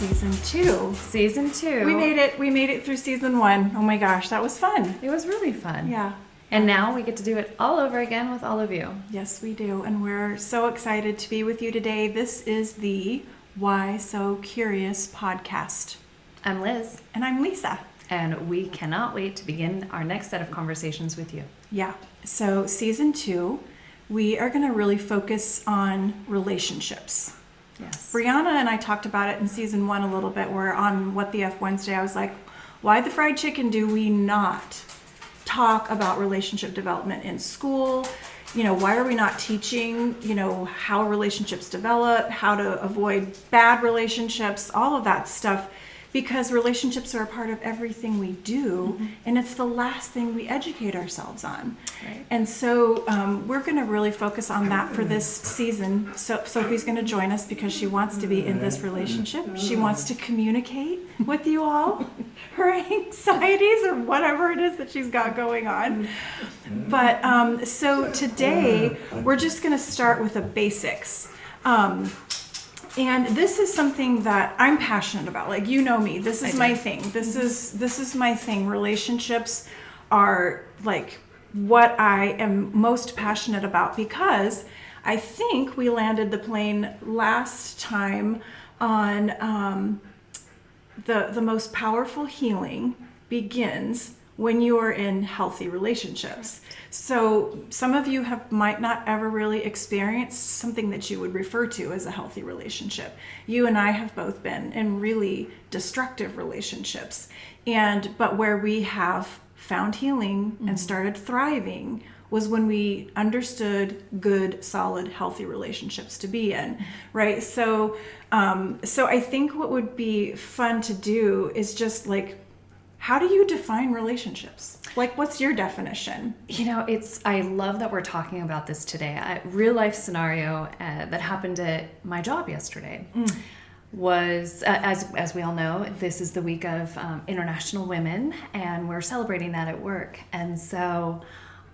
season 2. Season 2. We made it through season 1. Oh my gosh, that was fun. It was really fun. Yeah. And now we get to do it all over again with all of you. Yes, we do. And we're so excited to be with you today. This is the Why So Curious podcast. I'm Liz. And I'm Lisa. And we cannot wait to begin our next set of conversations with you. Yeah. So season 2, we are going to really focus on relationships. Yes. Brianna and I talked about it in season 1 a little bit, where on What the F Wednesday, I was like, why the fried chicken do we not talk about relationship development in school? Why are we not teaching, how relationships develop, how to avoid bad relationships, all of that stuff? Because relationships are a part of everything we do, and it's the last thing we educate ourselves on. Right. And so we're going to really focus on that for this season. So Sophie's going to join us because she wants to be in this relationship. She wants to communicate with you all her anxieties or whatever it is that she's got going on. But so today we're just going to start with the basics. And this is something that I'm passionate about. Like, you know me, this is my thing. This is my thing. Relationships are like what I am most passionate about, because I think we landed the plane last time on the most powerful healing begins when you are in healthy relationships. So some of you might not ever really experienced something that you would refer to as a healthy relationship. You and I have both been in really destructive relationships, but where we have found healing and started thriving was when we understood good, solid, healthy relationships to be in, right? So I think what would be fun to do is just like, how do you define relationships? Like, what's your definition? I love that we're talking about this today. A real life scenario that happened at my job yesterday was, as we all know, this is the week of International Women, and we're celebrating that at work. And so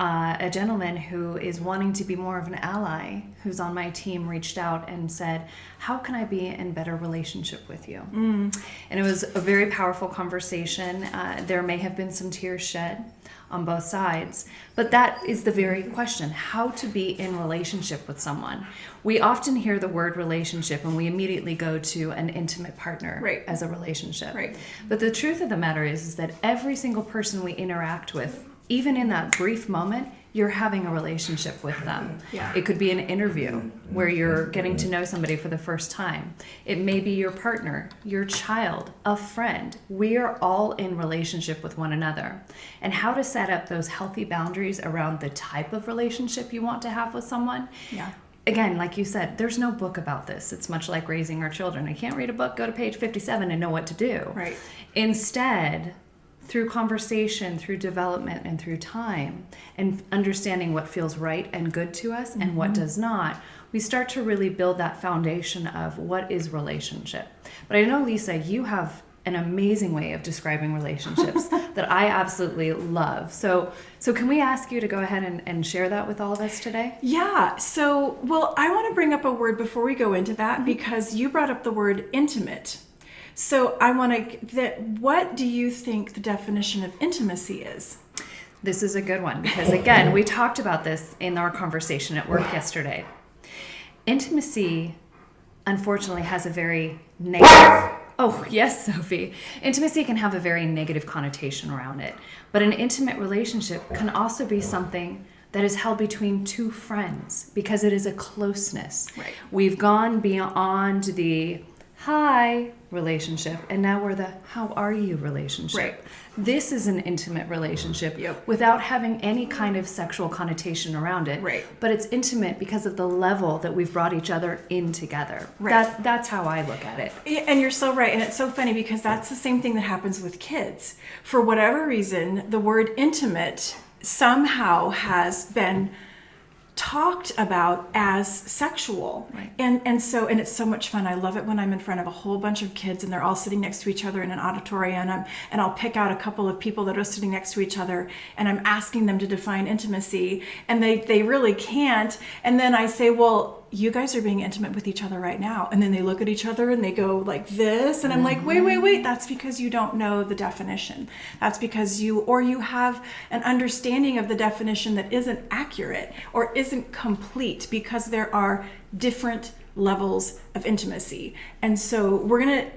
a gentleman who is wanting to be more of an ally, who's on my team, reached out and said, how can I be in better relationship with you? And it was a very powerful conversation. There may have been some tears shed on both sides, but that is the very question: how to be in relationship with someone. We often hear the word relationship and we immediately go to an intimate partner as a relationship. Right. But the truth of the matter is that every single person we interact with, even in that brief moment, you're having a relationship with them. Yeah. It could be an interview where you're getting to know somebody for the first time. It may be your partner, your child, a friend. We are all in relationship with one another. And how to set up those healthy boundaries around the type of relationship you want to have with someone. Yeah. Again, like you said, there's no book about this. It's much like raising our children. I can't read a book, go to page 57 and know what to do. Right. Instead, through conversation, through development, and through time, and understanding what feels right and good to us and what does not, we start to really build that foundation of what is relationship. But I know, Lisa, you have an amazing way of describing relationships that I absolutely love. So can we ask you to go ahead and share that with all of us today? Yeah. So, I want to bring up a word before we go into that, because you brought up the word intimate. So I want to, what do you think the definition of intimacy is? This is a good one, because again, we talked about this in our conversation at work yesterday. Intimacy, unfortunately, has a very negative, oh yes, Sophie. Intimacy can have a very negative connotation around it, but an intimate relationship can also be something that is held between two friends, because it is a closeness. Right. We've gone beyond the hi relationship, and now we're the how are you relationship. Right. This is an intimate relationship without having any kind of sexual connotation around it. Right. But it's intimate because of the level that we've brought each other in together. Right. That's how I look at it. Yeah, and you're so right. And it's so funny, because that's the same thing that happens with kids. For whatever reason, the word intimate somehow has been talked about as sexual. Right. And it's so much fun. I love it when I'm in front of a whole bunch of kids and they're all sitting next to each other in an auditorium, and I'll pick out a couple of people that are sitting next to each other, and I'm asking them to define intimacy, and they really can't. And then I say, well, you guys are being intimate with each other right now. And then they look at each other and they go like this. And I'm like, wait. That's because you don't know the definition. That's because you have an understanding of the definition that isn't accurate or isn't complete, because there are different levels of intimacy. And so we're going to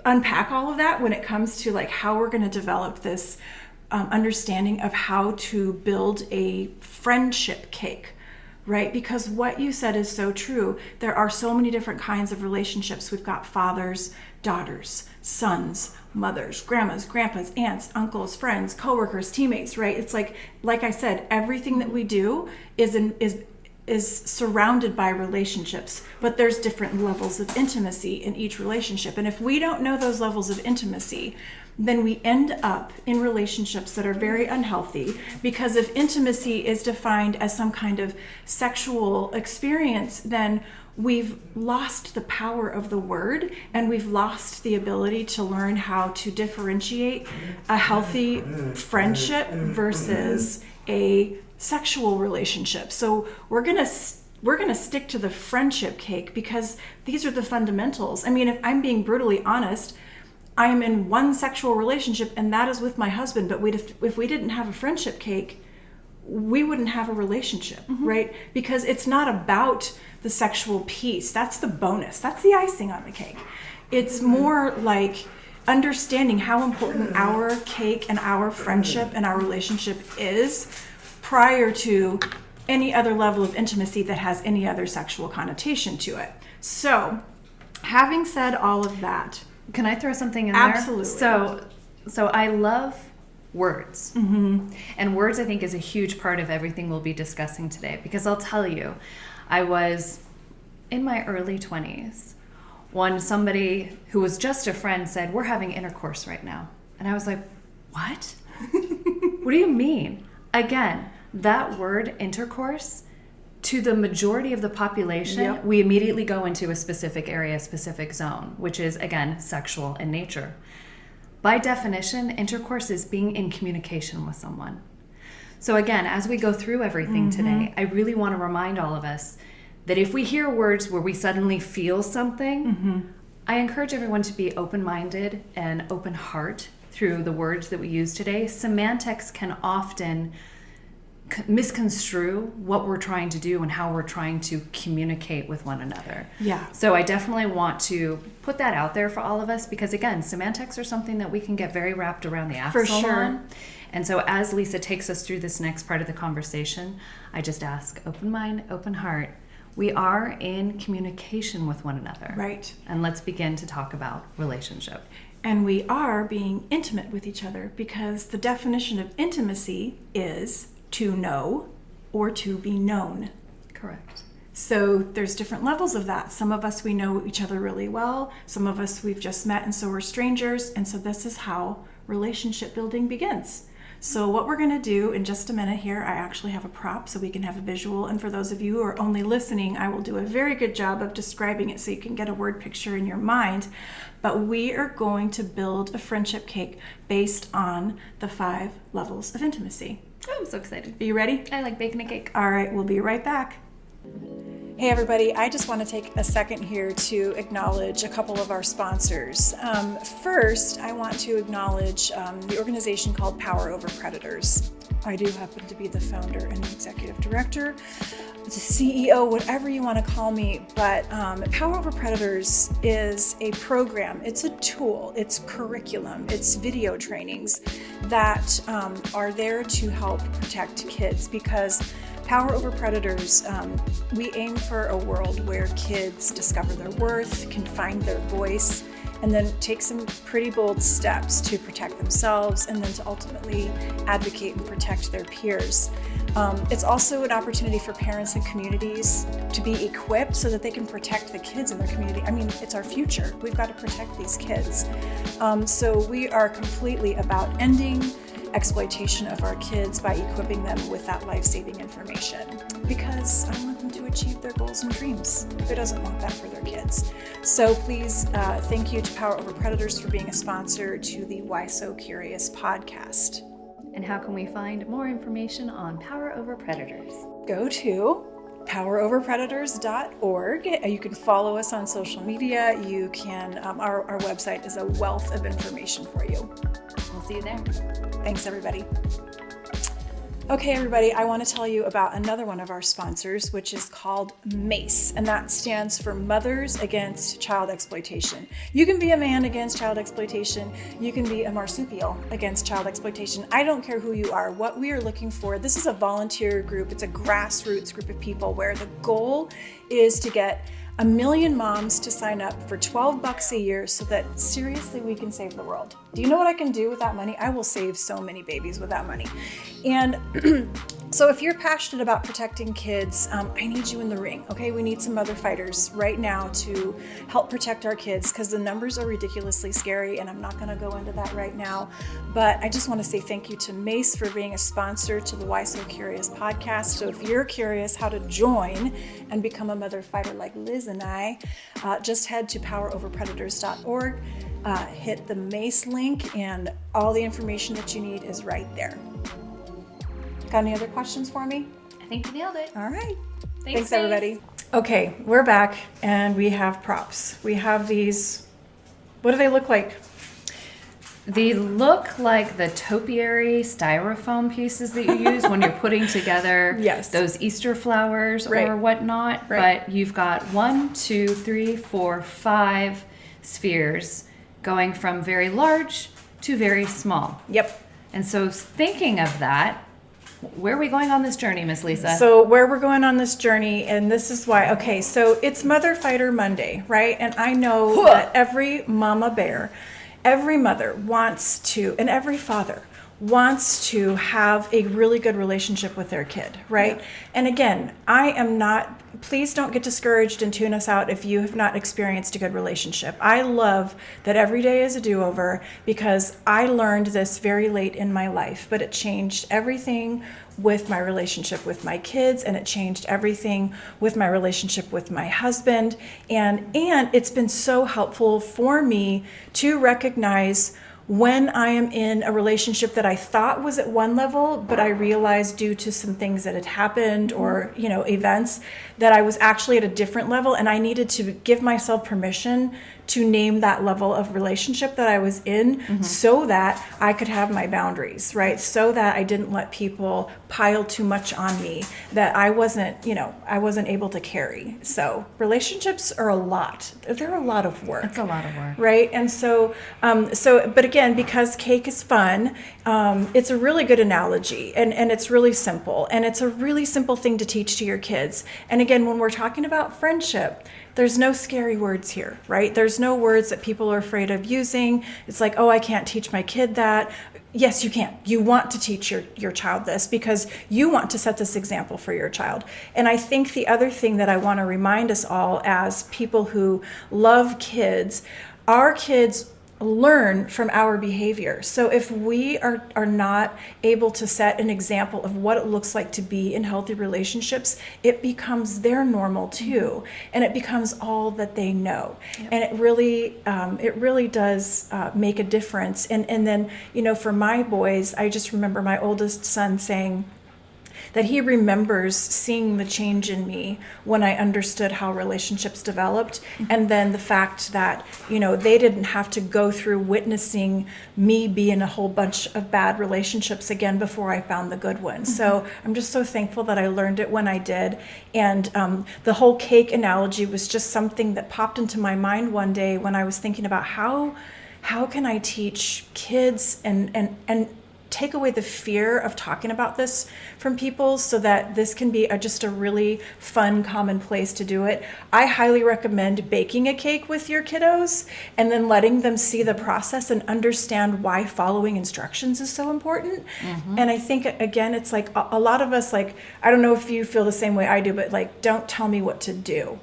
unpack all of that when it comes to like how we're going to develop this understanding of how to build a friendship cake. Right? Because what you said is so true. There are so many different kinds of relationships. We've got fathers, daughters, sons, mothers, grandmas, grandpas, aunts, uncles, friends, coworkers, teammates, right? It's like I said, everything that we do is surrounded by relationships, but there's different levels of intimacy in each relationship. And if we don't know those levels of intimacy, then we end up in relationships that are very unhealthy, because if intimacy is defined as some kind of sexual experience, then we've lost the power of the word, and we've lost the ability to learn how to differentiate a healthy friendship versus a sexual relationship. So we're gonna stick to the friendship cake, because these are the fundamentals. I mean, if I'm being brutally honest, I am in one sexual relationship, and that is with my husband. But if we didn't have a friendship cake, we wouldn't have a relationship, right? Because it's not about the sexual piece. That's the bonus. That's the icing on the cake. It's more like understanding how important our cake and our friendship and our relationship is prior to any other level of intimacy that has any other sexual connotation to it. So, having said all of that, can I throw something in absolutely. there? So I love words. And words, I think, is a huge part of everything we'll be discussing today, because I'll tell you, I was in my early 20s when somebody who was just a friend said, "We're having intercourse right now." And I was like, what? What do you mean? Again, that word intercourse, to the majority of the population, we immediately go into a specific area, specific zone, which is, again, sexual in nature. By definition, intercourse is being in communication with someone. So again, as we go through everything today, I really want to remind all of us that if we hear words where we suddenly feel something, I encourage everyone to be open-minded and open heart through the words that we use today. Semantics can often misconstrue what we're trying to do and how we're trying to communicate with one another. So I definitely want to put that out there for all of us, because again, semantics are something that we can get very wrapped around the axle on. And so as Lisa takes us through this next part of the conversation, I just ask, open mind, open heart. We are in communication with one another. Right. And let's begin to talk about relationship. And we are being intimate with each other, because the definition of intimacy is to know or to be known. Correct. So there's different levels of that. Some of us, we know each other really well. Some of us, we've just met, and so we're strangers. And so this is how relationship building begins. So what we're going to do in just a minute here, I actually have a prop so we can have a visual. And for those of you who are only listening, I will do a very good job of describing it so you can get a word picture in your mind. But we are going to build a friendship cake based on the 5 levels of intimacy. Oh, I'm so excited. Are you ready? I like baking a cake. All right, we'll be right back. Hey everybody, I just want to take a second here to acknowledge a couple of our sponsors. First, I want to acknowledge the organization called Power Over Predators. I do happen to be the founder and executive director, the CEO, whatever you want to call me, but Power Over Predators is a program, it's a tool, it's curriculum, it's video trainings that are there to help protect kids, because Power Over Predators, we aim for a world where kids discover their worth, can find their voice, and then take some pretty bold steps to protect themselves, and then to ultimately advocate and protect their peers. It's also an opportunity for parents and communities to be equipped so that they can protect the kids in their community. I mean, it's our future. We've got to protect these kids. So we are completely about ending exploitation of our kids by equipping them with that life-saving information, because I want them to achieve their goals and dreams. Who doesn't want that for their kids? So please, thank you to Power Over Predators for being a sponsor to the Why So Curious podcast. And how can we find more information on Power Over Predators? Go to poweroverpredators.org. You can follow us on social media. You can, our website is a wealth of information for you. We'll see you there. Thanks, everybody. Okay, everybody, I want to tell you about another one of our sponsors, which is called MACE, and that stands for Mothers Against Child Exploitation. You can be a man against child exploitation. You can be a marsupial against child exploitation. I don't care who you are. What we are looking for, this is a volunteer group. It's a grassroots group of people where the goal is to get 1 million moms to sign up for $12 a year so that seriously we can save the world. Do you know what I can do with that money? I will save so many babies with that money. And so if you're passionate about protecting kids, I need you in the ring, okay? We need some mother fighters right now to help protect our kids because the numbers are ridiculously scary, and I'm not gonna go into that right now. But I just wanna say thank you to MACE for being a sponsor to the Why So Curious podcast. So if you're curious how to join and become a mother fighter like Liz and I, just head to poweroverpredators.org, hit the MACE link, and all the information that you need is right there. Got any other questions for me? I think you nailed it. All right. Thanks, everybody. Okay, we're back and we have props. We have these, what do they look like? They look like the topiary styrofoam pieces that you use when you're putting together Yes. those Easter flowers Right. or whatnot. Right. But you've got 1, 2, 3, 4, 5 spheres going from very large to very small. Yep. And so thinking of that, where are we going on this journey, Miss Lisa? So where we're going on this journey, and this is why, okay, so it's Mother Fighter Monday, right? And I know that every mama bear, every mother wants to, and every father wants to have a really good relationship with their kid, right? Yeah. And again, I am not, please don't get discouraged and tune us out if you have not experienced a good relationship. I love that every day is a do-over because I learned this very late in my life, but it changed everything with my relationship with my kids, and it changed everything with my relationship with my husband. And it's been so helpful for me to recognize when I am in a relationship that I thought was at one level, but I realized due to some things that had happened or, events, that I was actually at a different level, and I needed to give myself permission to name that level of relationship that I was in so that I could have my boundaries, right? So that I didn't let people pile too much on me that I wasn't able to carry. So relationships are a lot. They're a lot of work. It's a lot of work. Right? And so, but again, because cake is fun, it's a really good analogy, and it's really simple, and it's a really simple thing to teach to your kids. And again, when we're talking about friendship, there's no scary words here, right? There's no words that people are afraid of using. It's like, oh, I can't teach my kid that. Yes, you can. You want to teach your child this because you want to set this example for your child. And I think the other thing that I want to remind us all as people who love kids, our kids learn from our behavior. So if we are not able to set an example of what it looks like to be in healthy relationships, it becomes their normal too, and it becomes all that they know. Yep. And it really does make a difference. And then, for my boys, I just remember my oldest son saying that he remembers seeing the change in me when I understood how relationships developed. And then the fact that, they didn't have to go through witnessing me be in a whole bunch of bad relationships again before I found the good one. So I'm just so thankful that I learned it when I did. And the whole cake analogy was just something that popped into my mind one day when I was thinking about how can I teach kids and take away the fear of talking about this from people so that this can be just a really fun, common place to do it. I highly recommend baking a cake with your kiddos and then letting them see the process and understand why following instructions is so important. And I think, again, it's like a lot of us, like, I don't know if you feel the same way I do, but like, don't tell me what to do.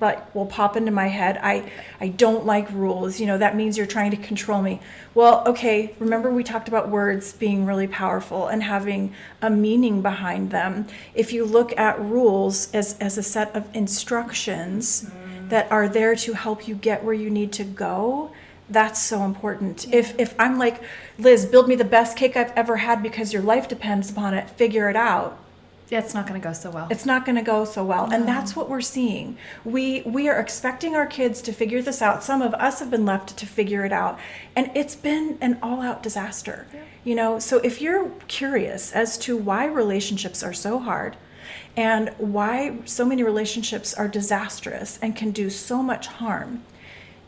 But will pop into my head, I don't like rules, that means you're trying to control me. Well, okay, remember we talked about words being really powerful and having a meaning behind them. If you look at rules as a set of instructions that are there to help you get where you need to go, that's so important. Yeah. If I'm like, Liz, build me the best cake I've ever had because your life depends upon it, figure it out. Yeah, it's not going to go so well. It's not going to go so well. And that's what we're seeing. We are expecting our kids to figure this out. Some of us have been left to figure it out. And it's been an all-out disaster. Yeah. You know, so if you're curious as to why relationships are so hard and why so many relationships are disastrous and can do so much harm,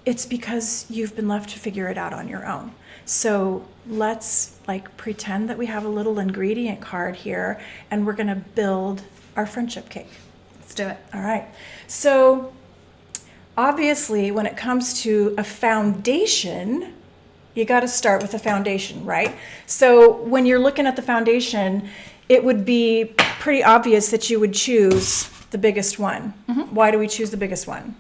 it's because you've been left to figure it out on your own. So let's pretend that we have a little ingredient card here and we're going to build our friendship cake. Let's do it. All right. So obviously when it comes to a foundation, you got to start with a foundation, right? So when you're looking at the foundation, it would be pretty obvious that you would choose the biggest one. Mm-hmm. Why do we choose the biggest one?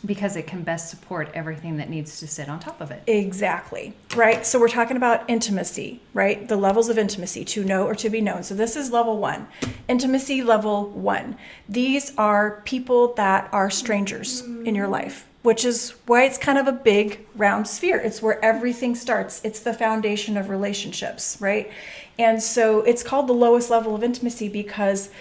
Because it can best support everything that needs to sit on top of it. Exactly, right? So we're talking about intimacy, right? The levels of intimacy, to know or to be known. So this is level 1, intimacy level 1. These are people that are strangers in your life, which is why it's kind of a big round sphere. It's where everything starts. It's the foundation of relationships, right? And so it's called the lowest level of intimacy because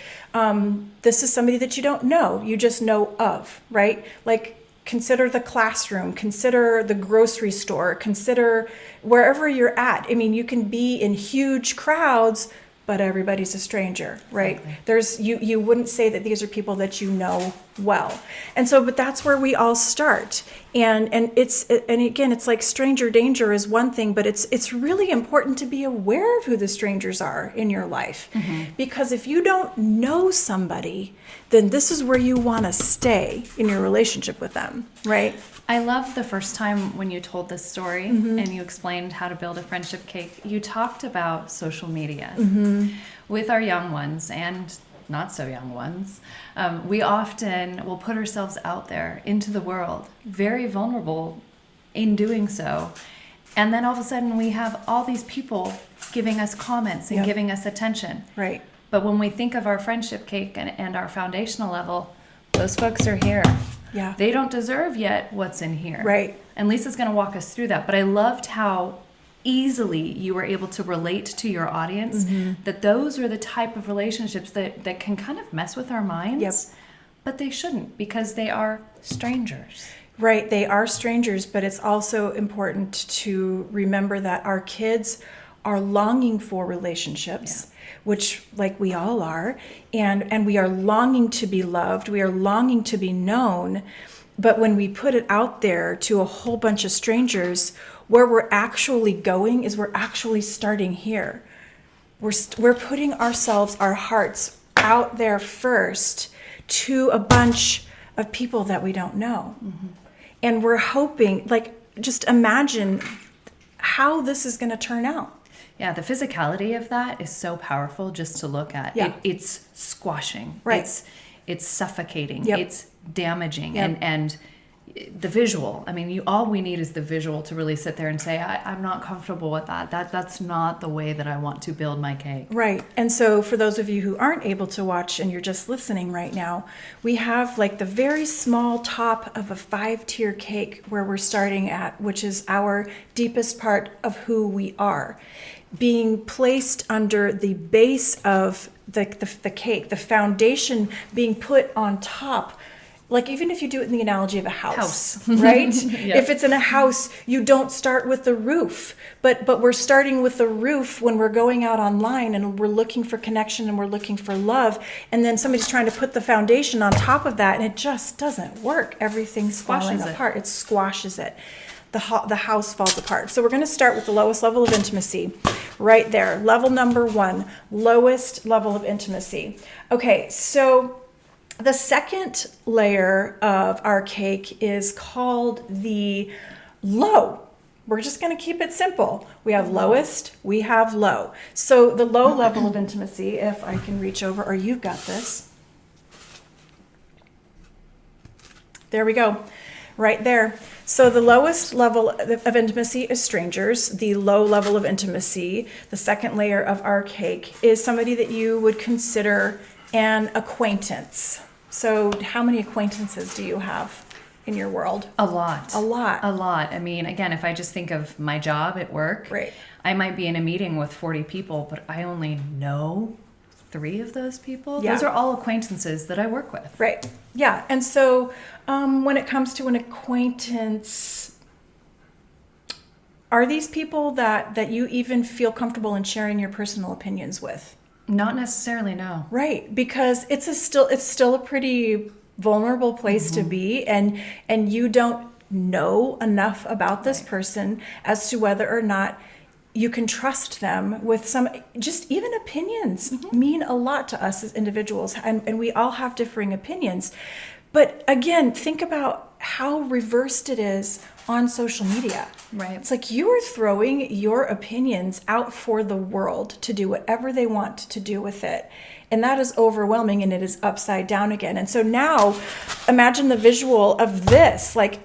this is somebody that you don't know. You just know of, right? Like, consider the classroom, consider the grocery store, consider wherever you're at. I mean, you can be in huge crowds, but everybody's a stranger, right? Exactly. You wouldn't say that these are people that you know well. And so, but that's where we all start. And again, it's like stranger danger is one thing, but it's really important to be aware of who the strangers are in your life. Mm-hmm. Because if you don't know somebody, then this is where you want to stay in your relationship with them, right? I love the first time when you told this story mm-hmm. and you explained how to build a friendship cake. You talked about social media mm-hmm. with our young ones and not so young ones. We often will put ourselves out there into the world, very vulnerable in doing so. And then all of a sudden we have all these people giving us comments and yep. giving us attention. Right. But when we think of our friendship cake and our foundational level, those folks are here. Yeah. They don't deserve yet what's in here. Right. And Lisa's going to walk us through that. But I loved how easily you were able to relate to your audience mm-hmm. that those are the type of relationships that can kind of mess with our minds. Yep. But they shouldn't, because they are strangers. Right. They are strangers, but it's also important to remember that our kids are longing for relationships. Yeah. Which, like, we all are, and we are longing to be loved, we are longing to be known, but when we put it out there to a whole bunch of strangers, where we're actually going is we're actually starting here. We're putting ourselves, our hearts out there first to a bunch of people that we don't know. Mm-hmm. And we're hoping, just imagine how this is going to turn out. Yeah, the physicality of that is so powerful just to look at. Yeah. It's squashing. Right. It's suffocating. Yep. It's damaging. Yep. And the visual, I mean, all we need is the visual to really sit there and say, I'm not comfortable with that. That's not the way that I want to build my cake. Right. And so for those of you who aren't able to watch and you're just listening right now, we have the very small top of a 5-tier cake where we're starting at, which is our deepest part of who we are, being placed under the base of the cake, the foundation being put on top. Even if you do it in the analogy of a house. Right? Yep. If it's in a house, you don't start with the roof, but we're starting with the roof when we're going out online and we're looking for connection and we're looking for love, and then somebody's trying to put the foundation on top of that and it just doesn't work. Everything's falling apart. It squashes it. The house falls apart. So we're going to start with the lowest level of intimacy right there. Level number 1, lowest level of intimacy. Okay, so the second layer of our cake is called the low. We're just going to keep it simple. We have lowest, we have low. So the low level of intimacy, if I can reach over, or you've got this. There we go. Right there. So the lowest level of intimacy is strangers. The low level of intimacy, the second layer of our cake, is somebody that you would consider an acquaintance. So how many acquaintances do you have in your world? A lot. A lot. A lot. I mean, again, if I just think of my job at work, right. I might be in a meeting with 40 people, but I only know 3 of those people. Yeah. Those are all acquaintances that I work with. Right. Yeah. And so when it comes to an acquaintance, are these people that you even feel comfortable in sharing your personal opinions with? Not necessarily, no. Right. Because it's still a pretty vulnerable place to be, and you don't know enough about this person as to whether or not you can trust them with some, just even opinions mean a lot to us as individuals, and we all have differing opinions. But again, think about how reversed it is on social media. Right. It's like you are throwing your opinions out for the world to do whatever they want to do with it. And that is overwhelming, and it is upside down again. And so now imagine the visual of this, like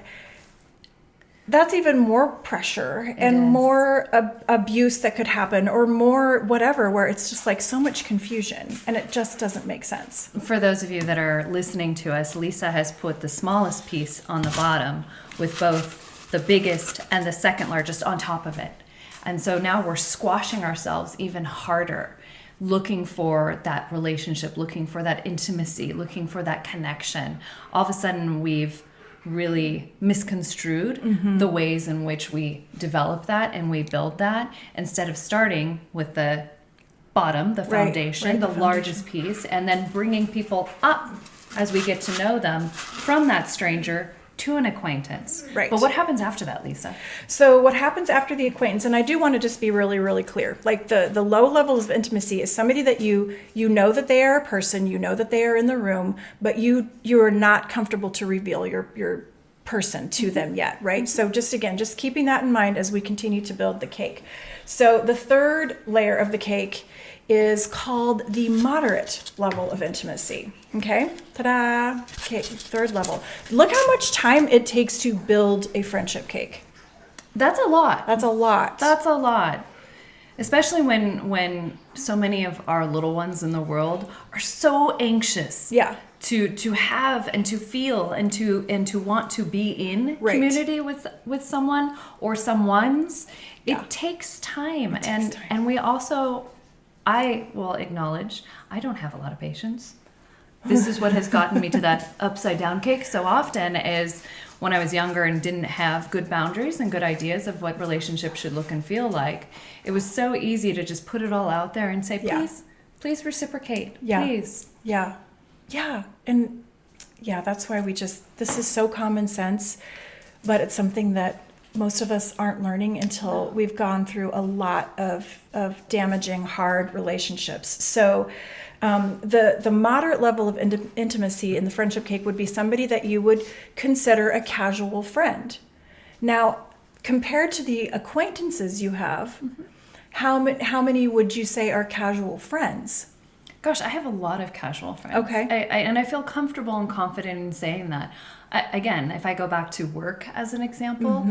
that's even more pressure and more abuse that could happen, or more whatever, where it's just like so much confusion, and it just doesn't make sense. For those of you that are listening to us, Lisa has put the smallest piece on the bottom with both the biggest and the second largest on top of it. And so now we're squashing ourselves even harder, looking for that relationship, looking for that intimacy, looking for that connection. All of a sudden we've really misconstrued the ways in which we develop that and we build that, instead of starting with the bottom, the foundation, the largest piece, and then bringing people up as we get to know them from that stranger to an acquaintance. Right. But what happens after that, Lisa? So what happens after the acquaintance, and I do want to just be really, really clear, like the low levels of intimacy is somebody that you know that they are a person, you know that they are in the room, but you are not comfortable to reveal your person to them yet, right? So just keeping that in mind as we continue to build the cake. So the third layer of the cake is called the moderate level of intimacy. Okay, ta-da! Okay, third level. Look how much time it takes to build a friendship cake. That's a lot. That's a lot. That's a lot. Especially when so many of our little ones in the world are so anxious. Yeah. To have and to feel and to want to be in community with someone or someone's. It takes time. And we also, I will acknowledge, I don't have a lot of patience. This is what has gotten me to that upside down cake so often, is when I was younger and didn't have good boundaries and good ideas of what relationships should look and feel like. It was so easy to just put it all out there and say, please reciprocate. Please. Yeah. Yeah. And that's why this is so common sense, but it's something that most of us aren't learning until we've gone through a lot of damaging, hard relationships. So the moderate level of intimacy in the friendship cake would be somebody that you would consider a casual friend. Now, compared to the acquaintances you have, how many would you say are casual friends? Gosh, I have a lot of casual friends. Okay. And I feel comfortable and confident in saying that. Again, if I go back to work as an example,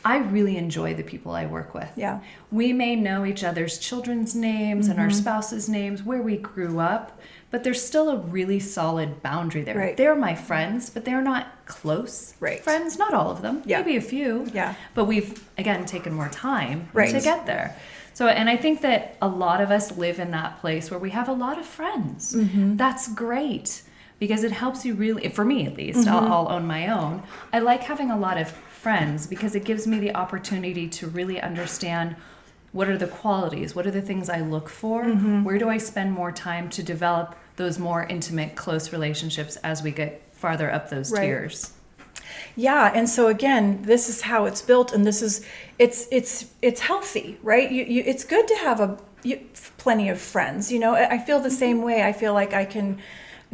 I really enjoy the people I work with. Yeah. We may know each other's children's names and our spouses' names, where we grew up, but there's still a really solid boundary there. Right. They're my friends, but they're not close friends. Not all of them. Yeah. Maybe a few. Yeah. But we've, again, taken more time to get there. So, and I think that a lot of us live in that place where we have a lot of friends. That's great, because it helps you really, for me at least, I'll own my own. I like having a lot of friends because it gives me the opportunity to really understand what are the qualities, what are the things I look for, where do I spend more time to develop those more intimate, close relationships as we get farther up those tiers. Yeah, and so again, this is how it's built, and this is it's healthy, right? It's good to have plenty of friends. You know, I feel the same way. I feel like I can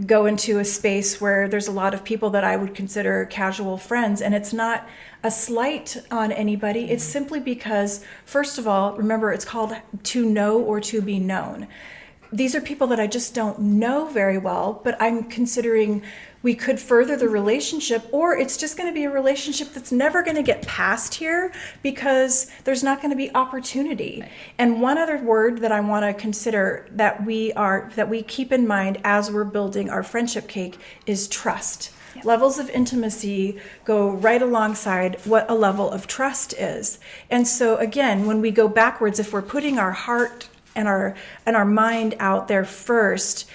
go into a space where there's a lot of people that I would consider casual friends, and it's not a slight on anybody. It's simply because, first of all, remember, it's called to know or to be known. These are people that I just don't know very well, but I'm considering we could further the relationship, or it's just going to be a relationship that's never going to get past here because there's not going to be opportunity. Right. And one other word that I want to consider that we keep in mind as we're building our friendship cake is trust. Yep. Levels of intimacy go right alongside what a level of trust is. And so again, when we go backwards, if we're putting our heart and our mind out there first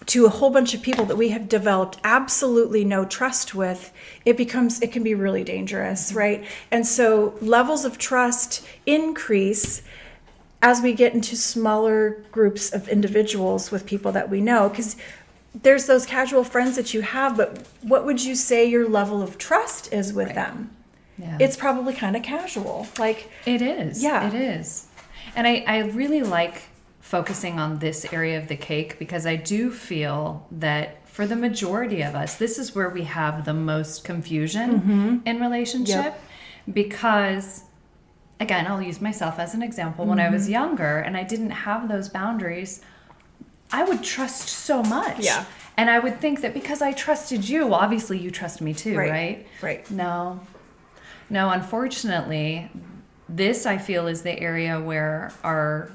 to a whole bunch of people that we have developed absolutely no trust with, it can be really dangerous, right? And so levels of trust increase as we get into smaller groups of individuals with people that we know, because there's those casual friends that you have, but what would you say your level of trust is with them? Yeah. It's probably kind of casual. Like, it is. Yeah. It is. And I really like focusing on this area of the cake, because I do feel that for the majority of us, this is where we have the most confusion in relationship. Because, again, I'll use myself as an example. When I was younger and I didn't have those boundaries, I would trust so much. Yeah. And I would think that because I trusted you, well, obviously you trust me too, right? Right. No, unfortunately, this I feel is the area where our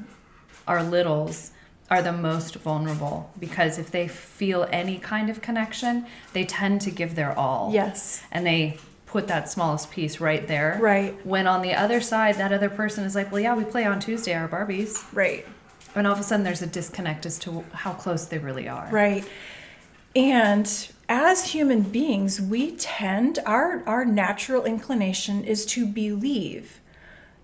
littles are the most vulnerable, because if they feel any kind of connection, they tend to give their all. Yes. And they put that smallest piece right there. Right. When on the other side, that other person is like, well, yeah, we play on Tuesday, our Barbies. Right. And all of a sudden there's a disconnect as to how close they really are. Right. And as human beings, our natural inclination is to believe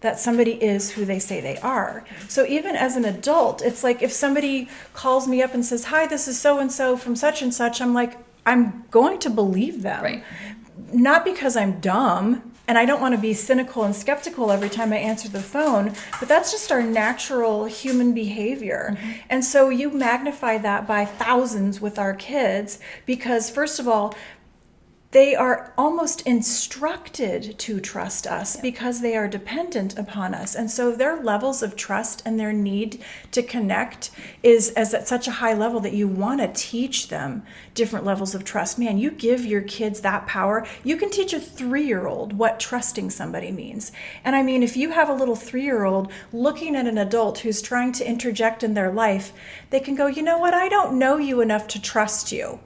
that somebody is who they say they are. So even as an adult, it's like if somebody calls me up and says, hi, this is so-and-so from such and such, I'm like, I'm going to believe them. Right. Not because I'm dumb, and I don't want to be cynical and skeptical every time I answer the phone, but that's just our natural human behavior. And so you magnify that by thousands with our kids, because first of all, they are almost instructed to trust us because they are dependent upon us. And so their levels of trust and their need to connect is at such a high level that you want to teach them different levels of trust. Man, you give your kids that power. You can teach a 3-year-old what trusting somebody means. And I mean, if you have a little 3-year-old looking at an adult who's trying to interject in their life, they can go, you know what? I don't know you enough to trust you.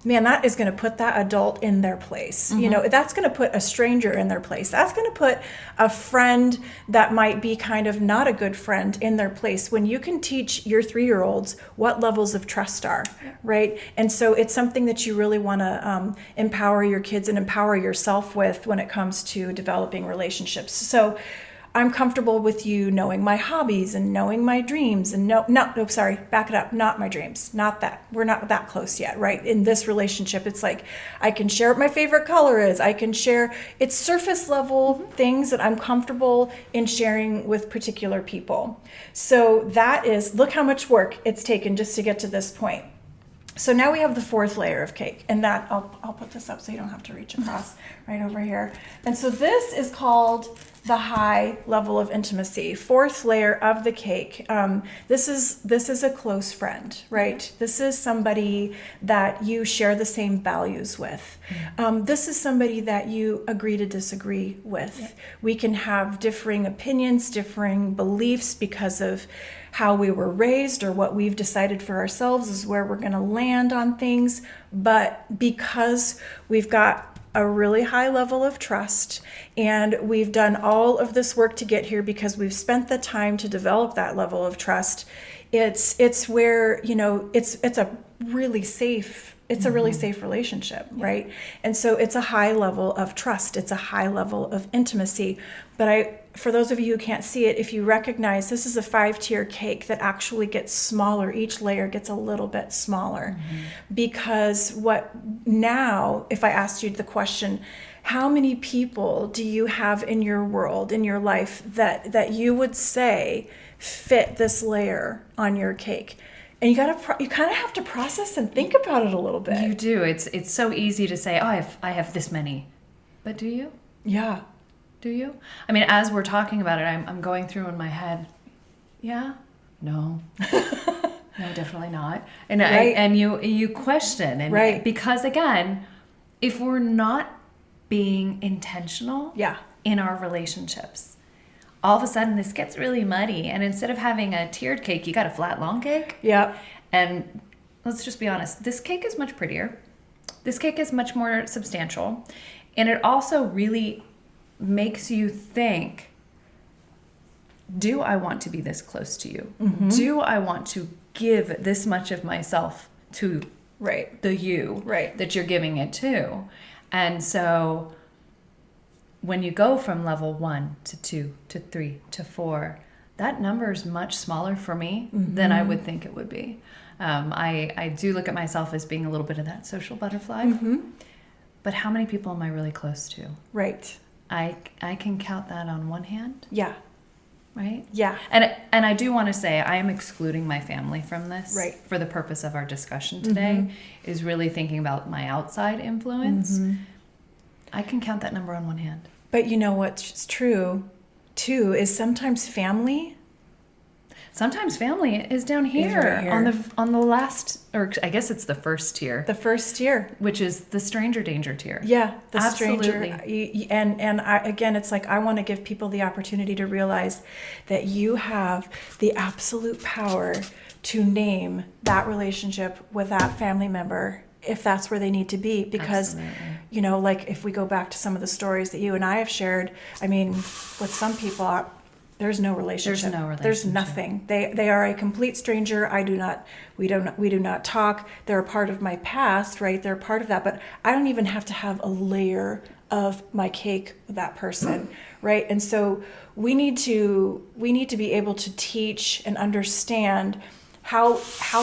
Man, that is going to put that adult in their place. You know, that's going to put a stranger in their place. That's going to put a friend that might be kind of not a good friend in their place. When you can teach your 3-year-olds what levels of trust are, right? And so it's something that you really want to empower your kids and empower yourself with when it comes to developing relationships. So I'm comfortable with you knowing my hobbies and knowing my dreams and sorry, back it up. Not my dreams, not that. We're not that close yet, right? In this relationship, it's like, I can share what my favorite color is. I can share, it's surface level things that I'm comfortable in sharing with particular people. So that is, look how much work it's taken just to get to this point. So now we have the 4th layer of cake, and that, I'll put this up so you don't have to reach across right over here. And so this is called the high level of intimacy, 4th layer of the cake. This is a close friend, right? This is somebody that you share the same values with. This is somebody that you agree to disagree with. Yeah. We can have differing opinions, differing beliefs because of how we were raised or what we've decided for ourselves is where we're going to land on things. But because we've got a really high level of trust and we've done all of this work to get here because we've spent the time to develop that level of trust, it's where, you know, it's a really safe relationship, right? And so it's a high level of trust. It's a high level of intimacy. But for those of you who can't see it, if you recognize this is a 5-tier cake that actually gets smaller, each layer gets a little bit smaller. Because if I asked you the question, how many people do you have in your world, in your life, that you would say fit this layer on your cake? And you kind of have to process and think about it a little bit. You do. It's so easy to say, oh, I have this many. But do you? Yeah. Do you? I mean, as we're talking about it, I'm going through in my head, yeah? No. No, definitely not. And right. and you question. And right. Because, again, if we're not being intentional in our relationships, all of a sudden this gets really muddy. And instead of having a tiered cake, you got a flat, long cake. Yeah. And let's just be honest, this cake is much prettier. This cake is much more substantial. And it also really makes you think, do I want to be this close to you? Mm-hmm. Do I want to give this much of myself to Right. the you Right. that you're giving it to? And so when you go from level 1 to 2 to 3 to 4, that number is much smaller for me than I would think it would be. I do look at myself as being a little bit of that social butterfly. Mm-hmm. But how many people am I really close to? Right. I can count that on one hand, Yeah. right? Yeah. And I do want to say I am excluding my family from this Right. for the purpose of our discussion today, is really thinking about my outside influence. I can count that number on one hand. But you know what's true, too, is sometimes family. Sometimes family is down here, right here. on the last, or I guess it's the first tier, The first year. which is the stranger danger tier. Yeah, the Absolutely. stranger. And I, again, it's like I want to give people the opportunity to realize that you have the absolute power to name that relationship with that family member if that's where they need to be. Because, Absolutely. you know, like if we go back to some of the stories that you and I have shared, I mean, with some people, there's no relationship. There's no There's relationship. nothing. They are a complete stranger. We do not talk. They're a part of my past, right? They're a part of that, but I don't even have to have a layer of my cake with that person, right? And so we need to be able to teach and understand how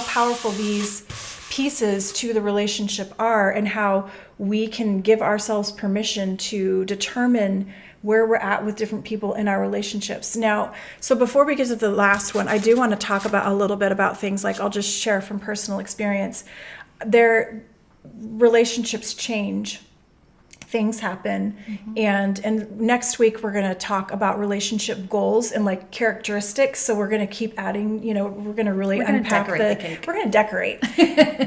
powerful these pieces to the relationship are, and how we can give ourselves permission to determine where we're at with different people in our relationships. Now, so before we get to the last one, I do want to talk about a little bit about things like, I'll just share from personal experience. Their relationships change, things happen, and next week we're going to talk about relationship goals and like characteristics. So we're going to keep adding, you know, we're going to really unpack decorate the cake. We're going to decorate.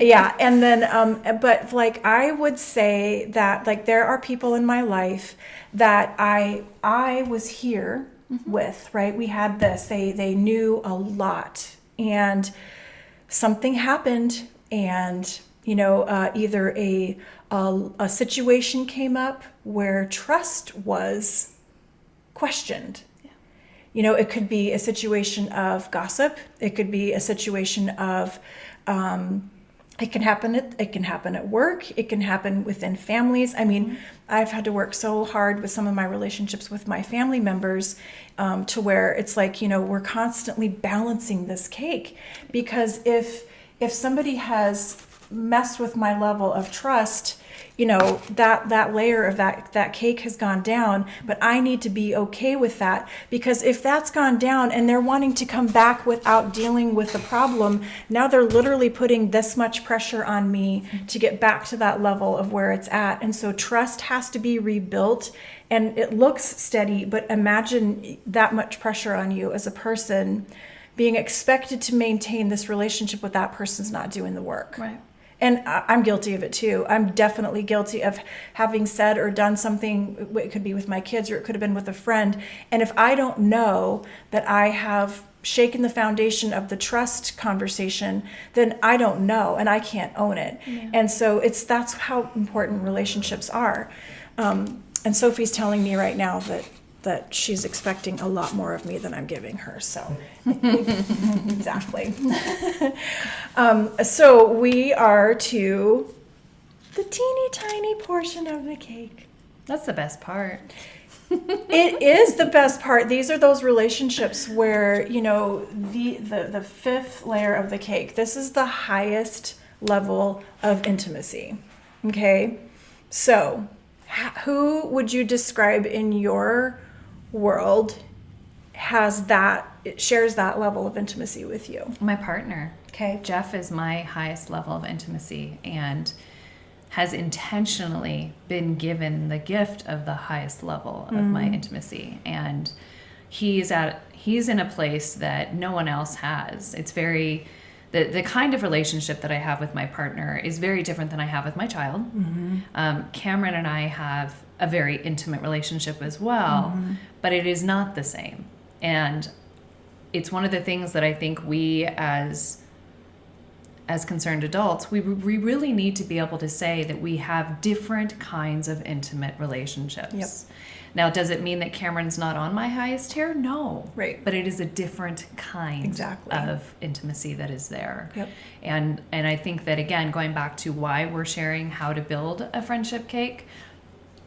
Yeah. And then, but like, I would say that like there are people in my life that I was here with, right? We had this, they knew a lot, and something happened, and, you know, either a situation came up where trust was questioned. You know, it could be a situation of gossip. It could be a situation of, it can happen at work. It can happen within families. I mean, I've had to work so hard with some of my relationships with my family members, to where it's like, you know, we're constantly balancing this cake, because if somebody has messed with my level of trust, you know, that layer of that cake has gone down, but I need to be okay with that, because if that's gone down and they're wanting to come back without dealing with the problem, now they're literally putting this much pressure on me to get back to that level of where it's at. And so trust has to be rebuilt, and it looks steady, but imagine that much pressure on you as a person, being expected to maintain this relationship with that person's not doing the work. Right. And I'm guilty of it too. I'm definitely guilty of having said or done something. It could be with my kids, or it could have been with a friend. And if I don't know that I have shaken the foundation of the trust conversation, then I don't know, and I can't own it. Yeah. And so that's how important relationships are. And Sophie's telling me right now that she's expecting a lot more of me than I'm giving her. So exactly. So we are to the teeny tiny portion of the cake. That's the best part. It is the best part. These are those relationships where, you know, the fifth layer of the cake. This is the highest level of intimacy. Okay? So, who would you describe in your world shares that level of intimacy with you? My partner. Okay. Jeff is my highest level of intimacy, and has intentionally been given the gift of the highest level of my intimacy. And he's in a place that no one else has. It's very, the kind of relationship that I have with my partner is very different than I have with my child. Cameron and I have a very intimate relationship as well, but it is not the same. And it's one of the things that I think we as as concerned adults, we really need to be able to say that we have different kinds of intimate relationships. Yep. Now, does it mean that Cameron's not on my highest tier? No. Right. But it is a different kind Exactly. of intimacy that is there. Yep. And I think that, again, going back to why we're sharing how to build a friendship cake,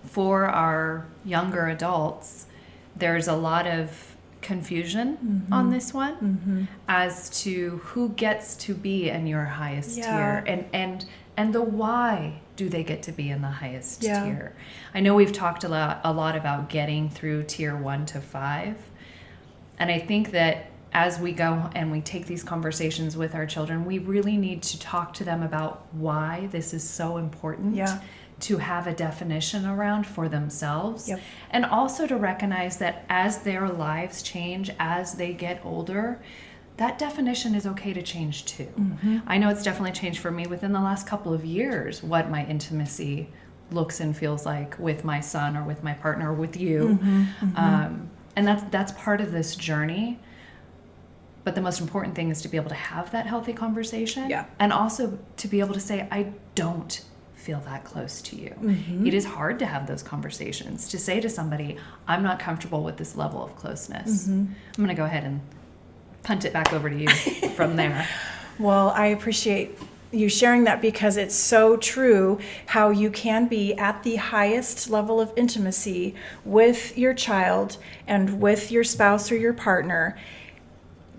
for our younger adults, there's a lot of confusion on this one as to who gets to be in your highest Yeah. tier and the why do they get to be in the highest Yeah. tier. I know we've talked a lot about getting through tier 1 to 5, and I think that as we go and we take these conversations with our children, we really need to talk to them about why this is so important. Yeah. To have a definition around for themselves. Yep. And also to recognize that as their lives change, as they get older, that definition is okay to change too. I know it's definitely changed for me within the last couple of years, what my intimacy looks and feels like with my son or with my partner or with you. And that's part of this journey. But the most important thing is to be able to have that healthy conversation. Yeah. And also to be able to say, I don't feel that close to you. It is hard to have those conversations, to say to somebody, I'm not comfortable with this level of closeness. I'm going to go ahead and punt it back over to you from there. Well, I appreciate you sharing that, because it's so true how you can be at the highest level of intimacy with your child and with your spouse or your partner,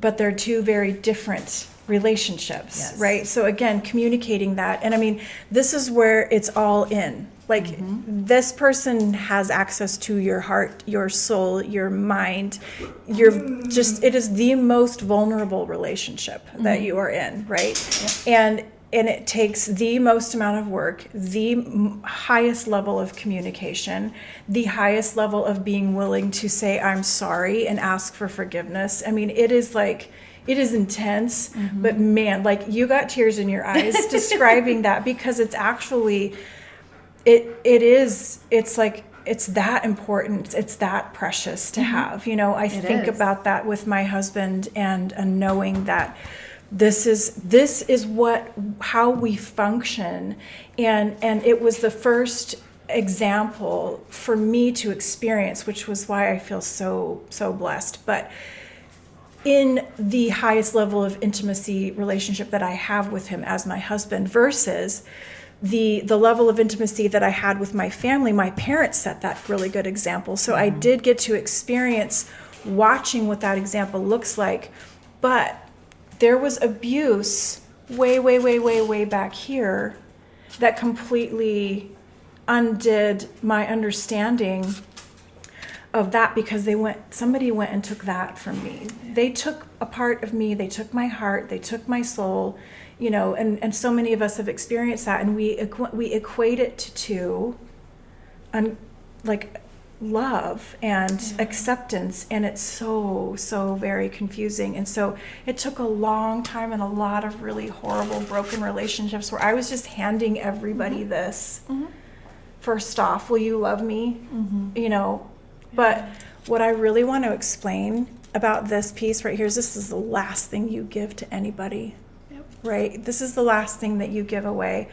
but they're two very different relationships, Yes. right? So again, communicating that. And I mean, this is where it's all in. Like, this person has access to your heart, your soul, your mind. It is the most vulnerable relationship that you are in, right? And it takes the most amount of work, the highest level of communication, the highest level of being willing to say, I'm sorry, and ask for forgiveness. I mean, it is intense, but man, like, you got tears in your eyes describing that, because it's actually, it's like, it's that important. It's that precious to have, I think is. about that with my husband, and knowing that this is how we function. And it was the first example for me to experience, which was why I feel so blessed. But in the highest level of intimacy relationship that I have with him as my husband versus the level of intimacy that I had with my family, my parents set that really good example. So I did get to experience watching what that example looks like. But there was abuse way back here that completely undid my understanding of that, because somebody went and took that from me. They took a part of me, they took my heart, they took my soul, and so many of us have experienced that, and we equate it to like love and acceptance, and it's so very confusing. And so it took a long time and a lot of really horrible broken relationships where I was just handing everybody this. First off, will you love me? But what I really want to explain about this piece right here is, this is the last thing you give to anybody. Right? This is the last thing that you give away,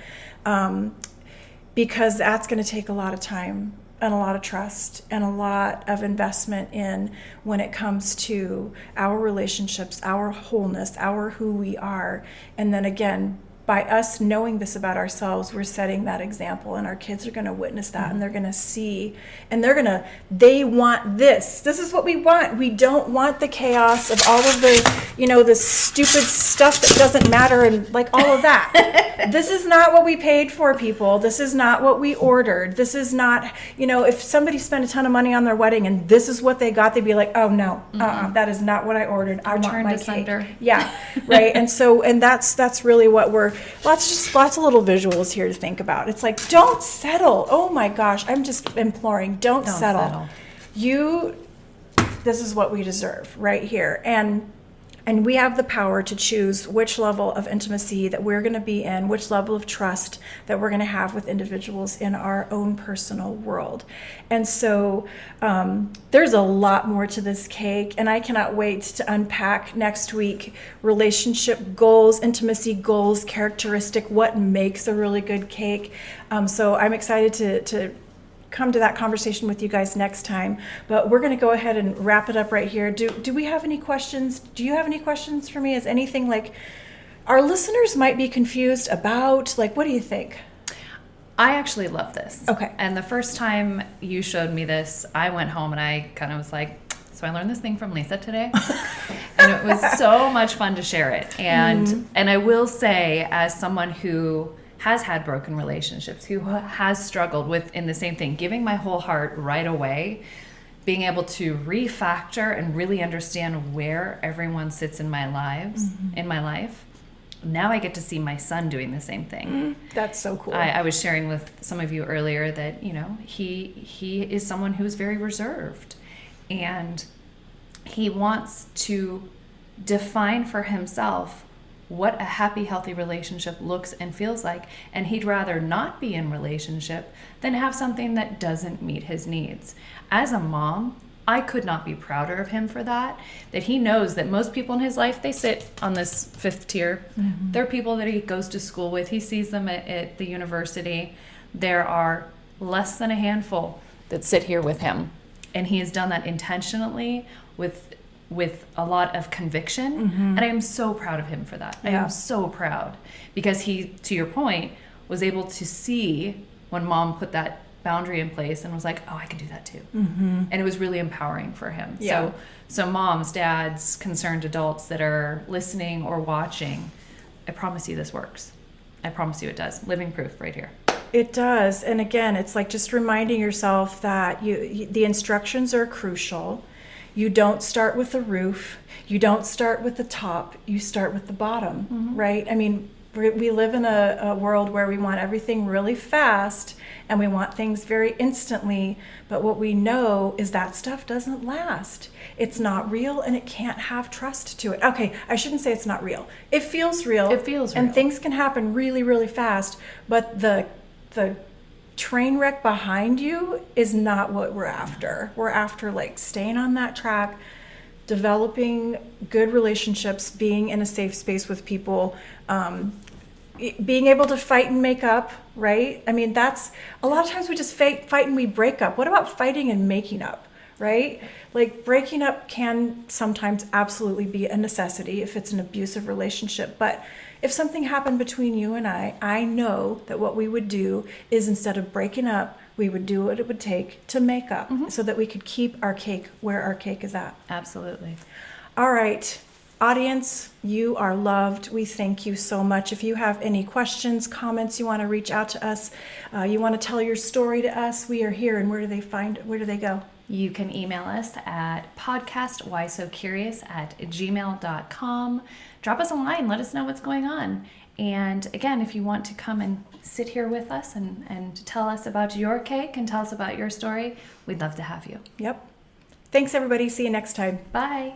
because that's going to take a lot of time and a lot of trust and a lot of investment in, when it comes to our relationships, our wholeness, our who we are. And then again, by us knowing this about ourselves, we're setting that example, and our kids are going to witness that, and they're going to see, and they want this. This is what we want. We don't want the chaos of all of the stupid stuff that doesn't matter, and like all of that. This is not what we paid for, people. This is not what we ordered. This is not, if somebody spent a ton of money on their wedding and this is what they got, they'd be like, oh no, that is not what I ordered. I want my cake. Yeah, right. And that's really what we're, lots of little visuals here to think about. It's like, don't settle. Oh my gosh, I'm just imploring, don't settle. This is what we deserve right here. And And we have the power to choose which level of intimacy that we're going to be in, which level of trust that we're going to have with individuals in our own personal world. And so there's a lot more to this cake, and I cannot wait to unpack next week relationship goals, intimacy goals, characteristic, what makes a really good cake. So I'm excited to come to that conversation with you guys next time, but we're going to go ahead and wrap it up right here. Do we have any questions? Do you have any questions for me? Is anything like our listeners might be confused about? Like, what do you think? I actually love this. Okay. And the first time you showed me this, I went home and I kind of was like, so I learned this thing from Lisa today. And it was so much fun to share it. And and I will say, as someone who has had broken relationships, who has struggled with in the same thing, giving my whole heart right away, being able to refactor and really understand where everyone sits in my life. Now I get to see my son doing the same thing. That's so cool. I was sharing with some of you earlier that, you know, he is someone who's very reserved, and he wants to define for himself what a happy, healthy relationship looks and feels like, and he'd rather not be in relationship than have something that doesn't meet his needs. As a mom, I could not be prouder of him for that he knows that most people in his life, they sit on this fifth tier. They're people that he goes to school with. He sees them at the university. There are less than a handful that sit here with him, and he has done that intentionally with a lot of conviction, and I am so proud of him for that. I am so proud, because he, to your point, was able to see when mom put that boundary in place and was like, oh, I can do that too. And it was really empowering for him. So moms, dads, concerned adults that are listening or watching, I promise you this works. I promise you it does. Living proof right here. It does. And again, it's like just reminding yourself that the instructions are crucial. You don't start with the roof. You don't start with the top. You start with the bottom, right? I mean, we live in a world where we want everything really fast and we want things very instantly. But what we know is that stuff doesn't last. It's not real, and it can't have trust to it. Okay, I shouldn't say it's not real. It feels real. It feels real. And things can happen really, really fast. But the train wreck behind you is not what we're after. We're after like staying on that track, developing good relationships, being in a safe space with people, being able to fight and make up, right? I mean, that's a lot of times we just fight and we break up. What about fighting and making up, right? Like, breaking up can sometimes absolutely be a necessity if it's an abusive relationship, but if something happened between you and I know that what we would do is, instead of breaking up, we would do what it would take to make up, so that we could keep our cake where our cake is at. Absolutely. All right, audience, you are loved. We thank you so much. If you have any questions, comments, you want to reach out to us, you want to tell your story to us, we are here. And where do they go? You can email us at podcastwhysocurious@gmail.com. Drop us a line. Let us know what's going on. And again, if you want to come and sit here with us and tell us about your cake and tell us about your story, we'd love to have you. Yep. Thanks, everybody. See you next time. Bye.